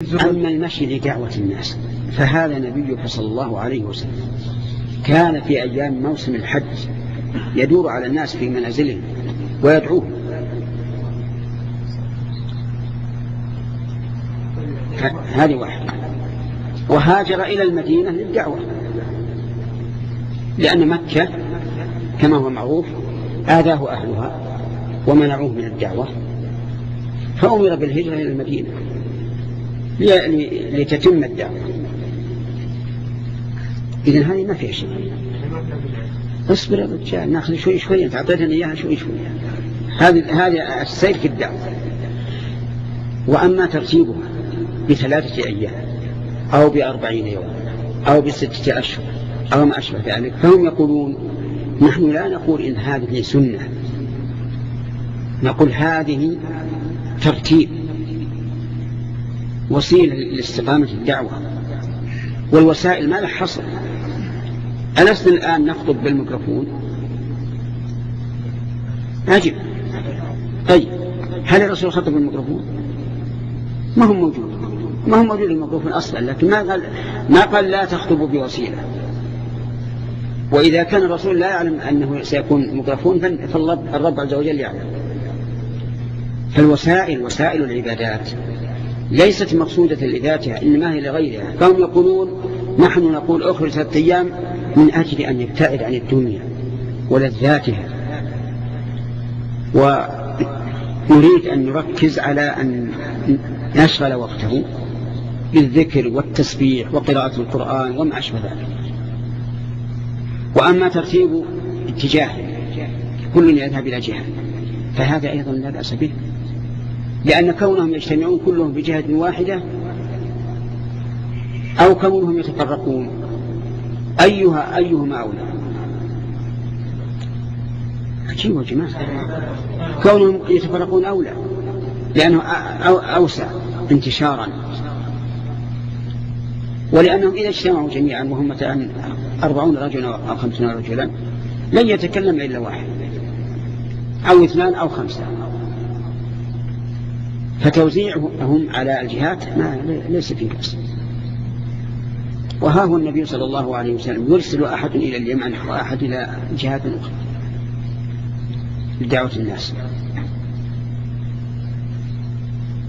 أما المشي لدعوة الناس فهذا نبيك صلى الله عليه وسلم كان في أيام موسم الحج يدور على الناس في منازلهم ويدعوهم. هذه واحدة. وهاجر إلى المدينة للدعوة، لأن مكة كما هو معروف آذاه أهلها ومنعوه من الدعوة، فأمر بالهجرة إلى المدينة لتتم الدعوة. إذن هذه ما فيها شيء. اصبر يا رجال، ناخذ شوي شوي، انت اعطيتني اياها شوي شوي. هذا السير في الدعوة. واما ترتيبها ب3 أيام او ب40 يوم او ب6 أشهر او ما اشبه ذلك، فهم يقولون نحن لا نقول ان هذه سنة، نقول هذه ترتيب وسيلة لاستقامة الدعوة، والوسائل ما لها حصر. ألسنا الآن نخطب بالميكروفون؟ عجب. طيب هل الرسول خطب بالميكروفون؟ ما هو موجود الميكروفون أصلا، لكن ما قال لا تخطبوا بوسيلة. وإذا كان الرسول لا يعلم أنه سيكون ميكروفون فالرب عز وجل يعلم. فالوسائل وسائل العبادات ليست مقصودة لذاتها، إنما هي لغيرها. فهم يقولون نحن نقول أخرج 3 أيام من أجل أن يبتعد عن الدنيا ولذاتها، ونريد أن نركز على أن نشغل وقته بالذكر والتسبيح وقراءة القرآن وما أشبه ذلك. وأما ترتيب اتجاه كل يذهب إلى جهة فهذا أيضا لا بأس به، لأن كونهم يجتمعون كلهم بجهة واحدة أو كونهم يتفرقون أيهما أولى؟ عجيب يا جماعة، كونهم يتفرقون أولى لأنه أوسع انتشارا، ولأنهم إذا اجتمعوا جميعا وهم مثلا 40 رجلا أو 50 رجلا لن يتكلم إلا واحد أو 2 أو 5، فتوزيعهم على الجهات ليس فيه بأس. وها هو النبي صلى الله عليه وسلم يرسل أحد إلى اليمن وأحد إلى جهات أخرى لدعوة الناس.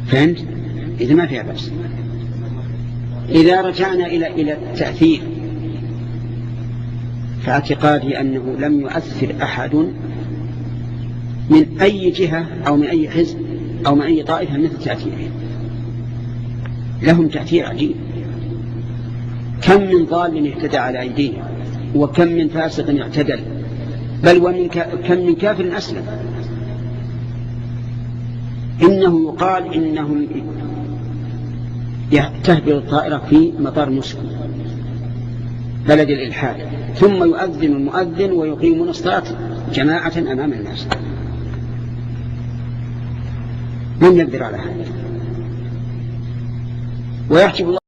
فهمت؟ إذا ما فيها بأس. إذا رجعنا إلى التأثير فاعتقادي أنه لم يؤثر أحد من أي جهة أو من أي حزب أو من أي طائفة مثل تأثيرهم. لهم تأثير عجيب. كم من ضال اهتدى على أيديهم، وكم من فاسق اعتدل، بل كم من كافر أسلم. إنه يقال إنهم تهبط الطائرة في مطار موسكو بلد الإلحاد، ثم يؤذن المؤذن ويقيمون الصلاة جماعة أمام الناس. من يقدر على هذا؟ ويحجب الله